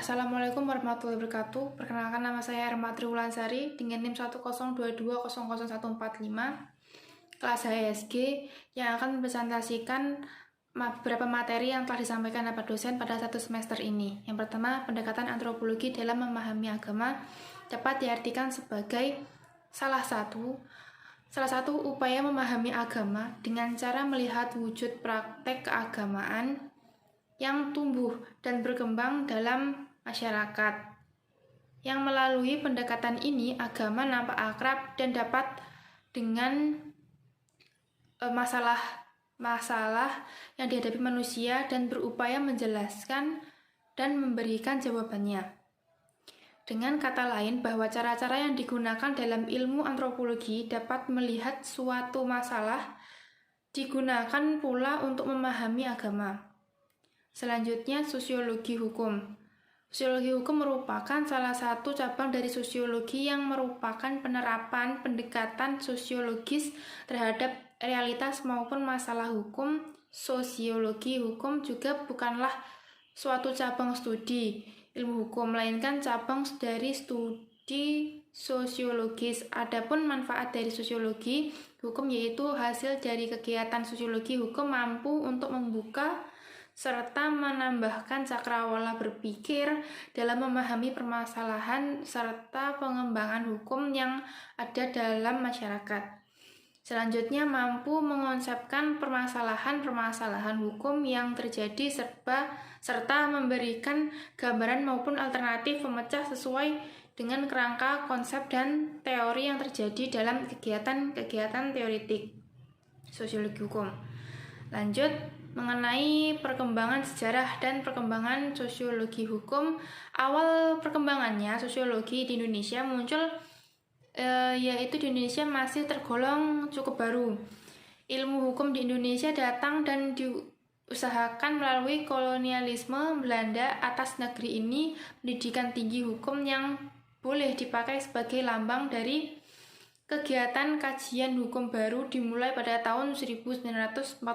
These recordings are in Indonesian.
Assalamualaikum warahmatullahi wabarakatuh. Perkenalkan, nama saya Erma Triwulansari dengan NIM 102200145 kelas HSG yang akan mempresentasikan beberapa materi yang telah disampaikan dapat dosen pada satu semester ini. Yang pertama, pendekatan antropologi dalam memahami agama dapat diartikan sebagai salah satu upaya memahami agama dengan cara melihat wujud praktek keagamaan yang tumbuh dan berkembang dalam masyarakat. Yang melalui pendekatan ini, agama nampak akrab dan dapat dengan masalah yang dihadapi manusia dan berupaya menjelaskan dan memberikan jawabannya. Dengan kata lain, bahwa cara-cara yang digunakan dalam ilmu antropologi dapat melihat suatu masalah digunakan pula untuk memahami agama. Selanjutnya, sosiologi hukum. Sosiologi hukum merupakan salah satu cabang dari sosiologi yang merupakan penerapan pendekatan sosiologis terhadap realitas maupun masalah hukum. Sosiologi hukum juga bukanlah suatu cabang studi ilmu hukum, melainkan cabang dari studi sosiologis. Adapun manfaat dari sosiologi hukum yaitu hasil dari kegiatan sosiologi hukum mampu untuk membuka serta menambahkan cakrawala berpikir dalam memahami permasalahan serta pengembangan hukum yang ada dalam masyarakat. Selanjutnya, mampu mengonsepkan permasalahan-permasalahan hukum yang terjadi serta memberikan gambaran maupun alternatif pemecah sesuai dengan kerangka konsep dan teori yang terjadi dalam kegiatan-kegiatan teoritik sosiologi hukum. Lanjut, mengenai perkembangan sejarah dan perkembangan sosiologi hukum. Awal perkembangannya sosiologi di Indonesia muncul yaitu di Indonesia masih tergolong cukup baru. Ilmu hukum di Indonesia datang dan diusahakan melalui kolonialisme Belanda atas negeri ini. Pendidikan tinggi hukum yang boleh dipakai sebagai lambang dari kegiatan kajian hukum baru dimulai pada tahun 1942.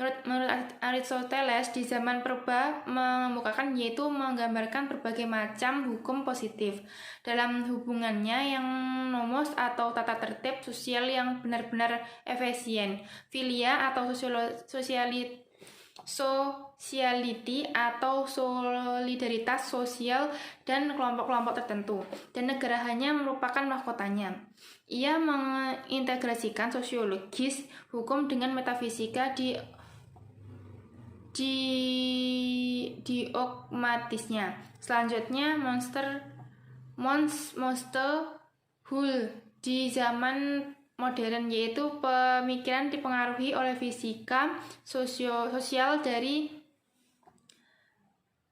Menurut Aristoteles, di zaman purba mengemukakan yaitu menggambarkan berbagai macam hukum positif dalam hubungannya yang nomos atau tata tertib sosial yang benar-benar efisien, filia atau sociality atau solidaritas sosial dan kelompok-kelompok tertentu, dan negara hanya merupakan mahkotanya. Ia mengintegrasikan sosiologis hukum dengan metafisika diogmatisnya. Selanjutnya, Monsterhull di zaman modern, yaitu pemikiran dipengaruhi oleh fisika sosial dari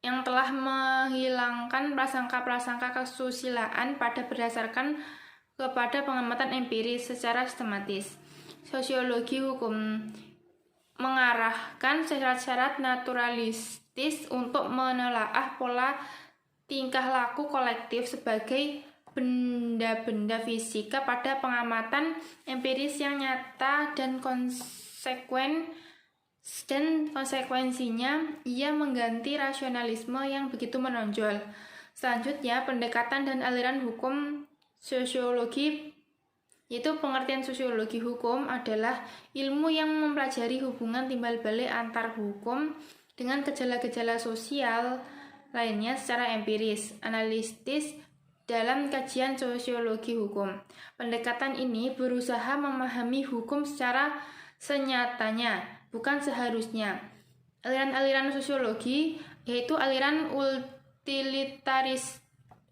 yang telah menghilangkan prasangka-prasangka kesusilaan berdasarkan kepada pengamatan empiris secara sistematis. Sosiologi hukum mengarahkan syarat-syarat naturalistis untuk menelaah pola tingkah laku kolektif sebagai benda-benda fisika pada pengamatan empiris yang nyata dan konsekuensinya ia mengganti rasionalisme yang begitu menonjol. Selanjutnya, pendekatan dan aliran hukum sosiologi, yaitu pengertian sosiologi hukum adalah ilmu yang mempelajari hubungan timbal balik antar hukum dengan gejala-gejala sosial lainnya secara empiris, analitis dalam kajian sosiologi hukum. Pendekatan ini berusaha memahami hukum secara senyatanya, bukan seharusnya. Aliran-aliran sosiologi yaitu aliran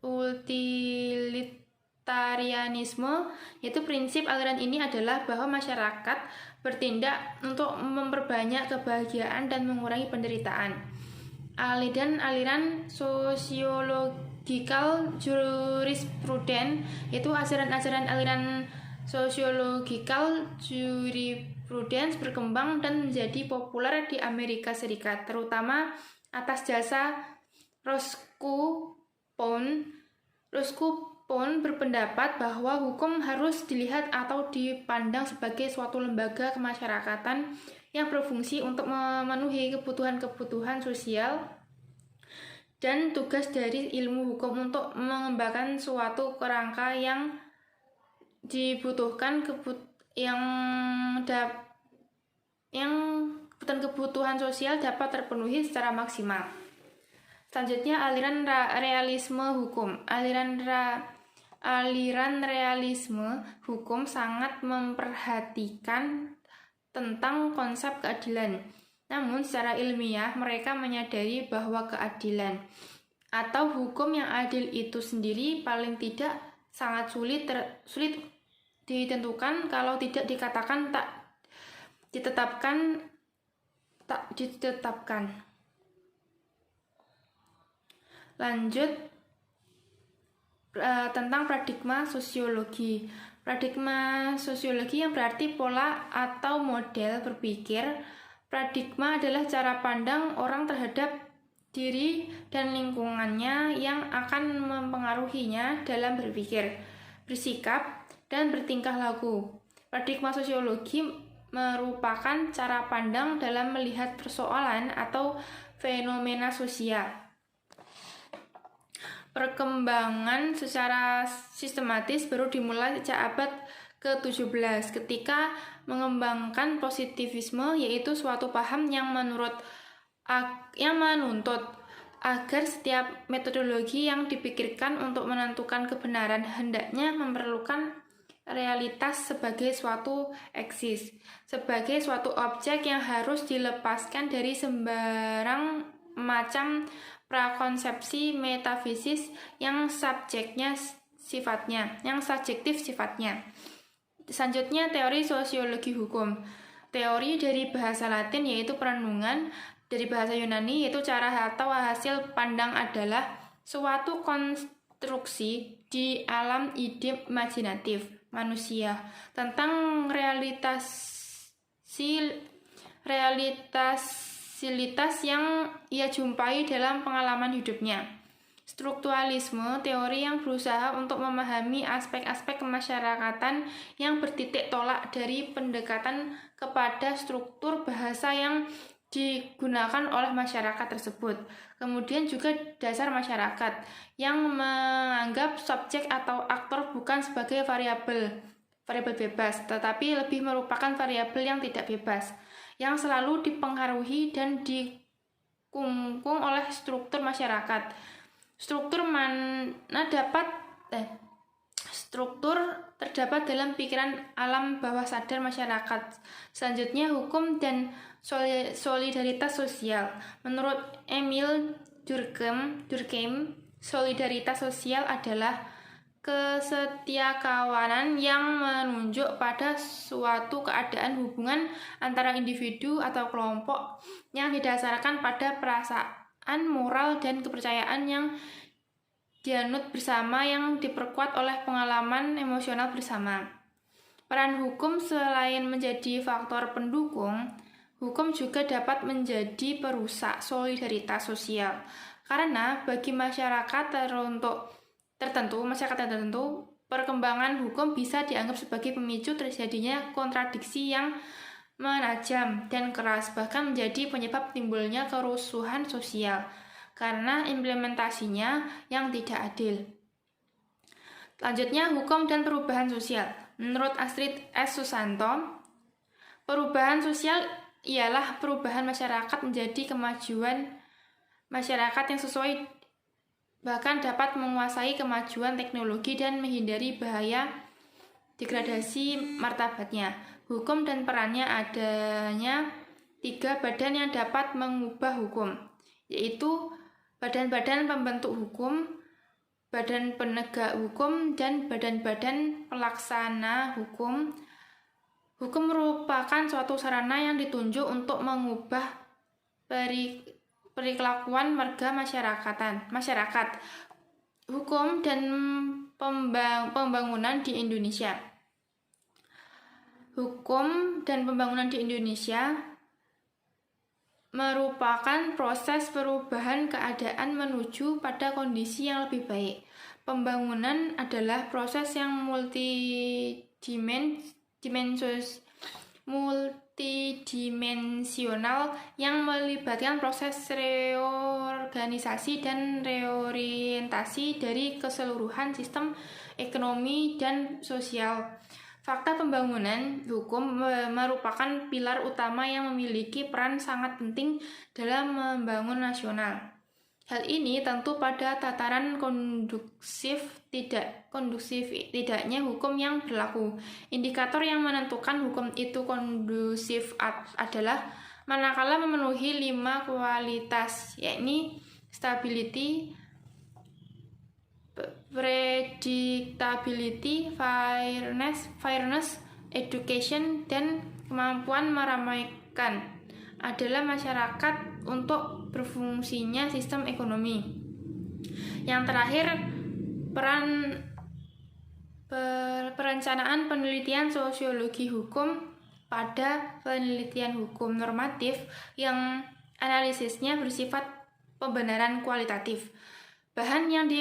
utilitarianisme, yaitu prinsip aliran ini adalah bahwa masyarakat bertindak untuk memperbanyak kebahagiaan dan mengurangi penderitaan. Aliran sosiological jurisprudence, yaitu ajaran-ajaran aliran sosiological jurisprudence berkembang dan menjadi populer di Amerika Serikat, terutama atas jasa Roscoe Pound berpendapat bahwa hukum harus dilihat atau dipandang sebagai suatu lembaga kemasyarakatan yang berfungsi untuk memenuhi kebutuhan-kebutuhan sosial dan tugas dari ilmu hukum untuk mengembangkan suatu kerangka yang dibutuhkan kebutuhan sosial dapat terpenuhi secara maksimal. Selanjutnya, aliran realisme hukum. Aliran realisme hukum sangat memperhatikan tentang konsep keadilan. Namun secara ilmiah mereka menyadari bahwa keadilan atau hukum yang adil itu sendiri paling tidak sangat sulit ditentukan kalau tidak ditetapkan. Lanjut tentang paradigma sosiologi. Paradigma sosiologi yang berarti pola atau model berpikir. Paradigma adalah cara pandang orang terhadap diri dan lingkungannya yang akan mempengaruhinya dalam berpikir, bersikap, dan bertingkah laku. Paradigma sosiologi merupakan cara pandang dalam melihat persoalan atau fenomena sosial. Perkembangan secara sistematis baru dimulai sejak abad ke-17 ketika mengembangkan positivisme, yaitu suatu paham yang menuntut agar setiap metodologi yang dipikirkan untuk menentukan kebenaran hendaknya memerlukan realitas sebagai suatu eksis, sebagai suatu objek yang harus dilepaskan dari sembarang macam prakonsepsi metafisis yang subjektif sifatnya. Selanjutnya, teori sosiologi hukum. Teori dari bahasa Latin yaitu perenungan, dari bahasa Yunani yaitu cara atau hasil pandang adalah suatu konstruksi di alam ide imajinatif manusia tentang realitas yang ia jumpai dalam pengalaman hidupnya. Strukturalisme, teori yang berusaha untuk memahami aspek-aspek kemasyarakatan yang bertitik tolak dari pendekatan kepada struktur bahasa yang digunakan oleh masyarakat tersebut. Kemudian juga dasar masyarakat yang menganggap subjek atau aktor bukan sebagai variabel bebas, tetapi lebih merupakan variabel yang tidak bebas, yang selalu dipengaruhi dan dikungkung oleh struktur masyarakat. Struktur terdapat dalam pikiran alam bawah sadar masyarakat. Selanjutnya, hukum dan solidaritas sosial. Menurut Emil Durkheim, solidaritas sosial adalah kesetiakawanan yang menunjuk pada suatu keadaan hubungan antara individu atau kelompok yang didasarkan pada perasaan moral dan kepercayaan yang dianut bersama yang diperkuat oleh pengalaman emosional bersama. Peran hukum selain menjadi faktor pendukung, hukum juga dapat menjadi perusak solidaritas sosial. Karena bagi masyarakat tertentu, perkembangan hukum bisa dianggap sebagai pemicu terjadinya kontradiksi yang menajam dan keras, bahkan menjadi penyebab timbulnya kerusuhan sosial karena implementasinya yang tidak adil. Selanjutnya, hukum dan perubahan sosial. Menurut Astrid S. Susanto, perubahan sosial ialah perubahan masyarakat menjadi kemajuan masyarakat yang sesuai, bahkan dapat menguasai kemajuan teknologi dan menghindari bahaya degradasi martabatnya. Hukum dan perannya adanya 3 badan yang dapat mengubah hukum, yaitu badan-badan pembentuk hukum, badan penegak hukum, dan badan-badan pelaksana hukum. Hukum merupakan suatu sarana yang ditunjuk untuk mengubah perilakuan warga masyarakat. Hukum dan pembangunan di Indonesia. Hukum dan pembangunan di Indonesia merupakan proses perubahan keadaan menuju pada kondisi yang lebih baik. Pembangunan adalah proses yang multidimensional yang melibatkan proses reorganisasi dan reorientasi dari keseluruhan sistem ekonomi dan sosial. Fakta pembangunan hukum merupakan pilar utama yang memiliki peran sangat penting dalam membangun nasional. Hal ini tentu pada tataran tidaknya hukum yang berlaku. Indikator yang menentukan hukum itu kondusif adalah manakala memenuhi 5 kualitas, yakni stability, predictability, fairness, education, dan kemampuan meramaikan adalah masyarakat untuk berfungsinya sistem ekonomi. Yang terakhir, perencanaan penelitian sosiologi hukum pada penelitian hukum normatif yang analisisnya bersifat pembenaran kualitatif. Bahan yang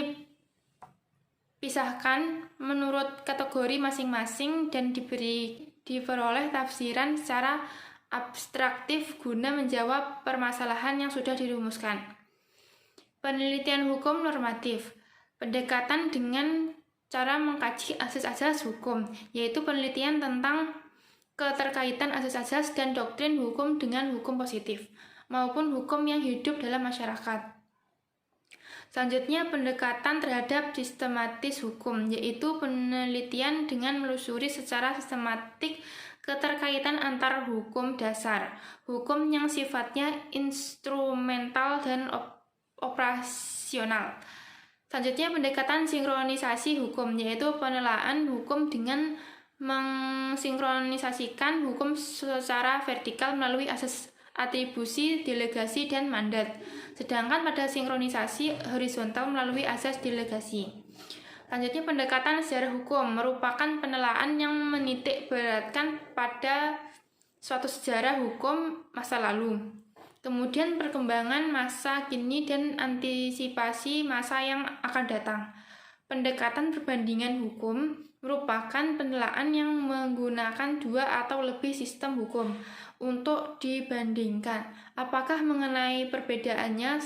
dipisahkan menurut kategori masing-masing dan diperoleh tafsiran secara abstraktif guna menjawab permasalahan yang sudah dirumuskan. Penelitian hukum normatif, pendekatan dengan cara mengkaji asas-asas hukum, yaitu penelitian tentang keterkaitan asas-asas dan doktrin hukum dengan hukum positif, maupun hukum yang hidup dalam masyarakat. Selanjutnya, pendekatan terhadap sistematis hukum, yaitu penelitian dengan menelusuri secara sistematik keterkaitan antar hukum dasar, hukum yang sifatnya instrumental dan operasional. Selanjutnya, pendekatan sinkronisasi hukum, yaitu penelaahan hukum dengan mensinkronisasikan hukum secara vertikal melalui asas atribusi, delegasi, dan mandat. Sedangkan pada sinkronisasi horizontal melalui asas delegasi. Selanjutnya, pendekatan sejarah hukum merupakan penelaahan yang menitik beratkan pada suatu sejarah hukum masa lalu, kemudian perkembangan masa kini dan antisipasi masa yang akan datang. Pendekatan perbandingan hukum merupakan penelaahan yang menggunakan 2 atau lebih sistem hukum untuk dibandingkan apakah mengenai perbedaannya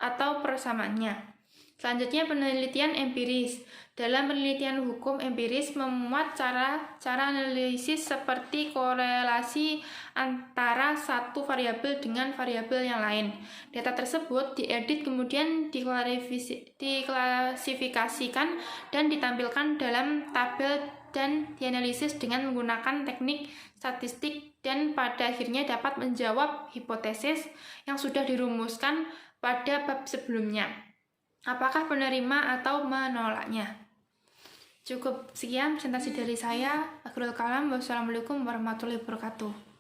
atau persamaannya. Selanjutnya, penelitian empiris. Dalam penelitian hukum empiris memuat cara analisis seperti korelasi antara satu variabel dengan variabel yang lain. Data tersebut diedit kemudian diklasifikasikan dan ditampilkan dalam tabel dan dianalisis dengan menggunakan teknik statistik dan pada akhirnya dapat menjawab hipotesis yang sudah dirumuskan pada bab sebelumnya. Apakah penerima atau menolaknya? Cukup sekian presentasi dari saya. Akhirul kalam. Wassalamualaikum warahmatullahi wabarakatuh.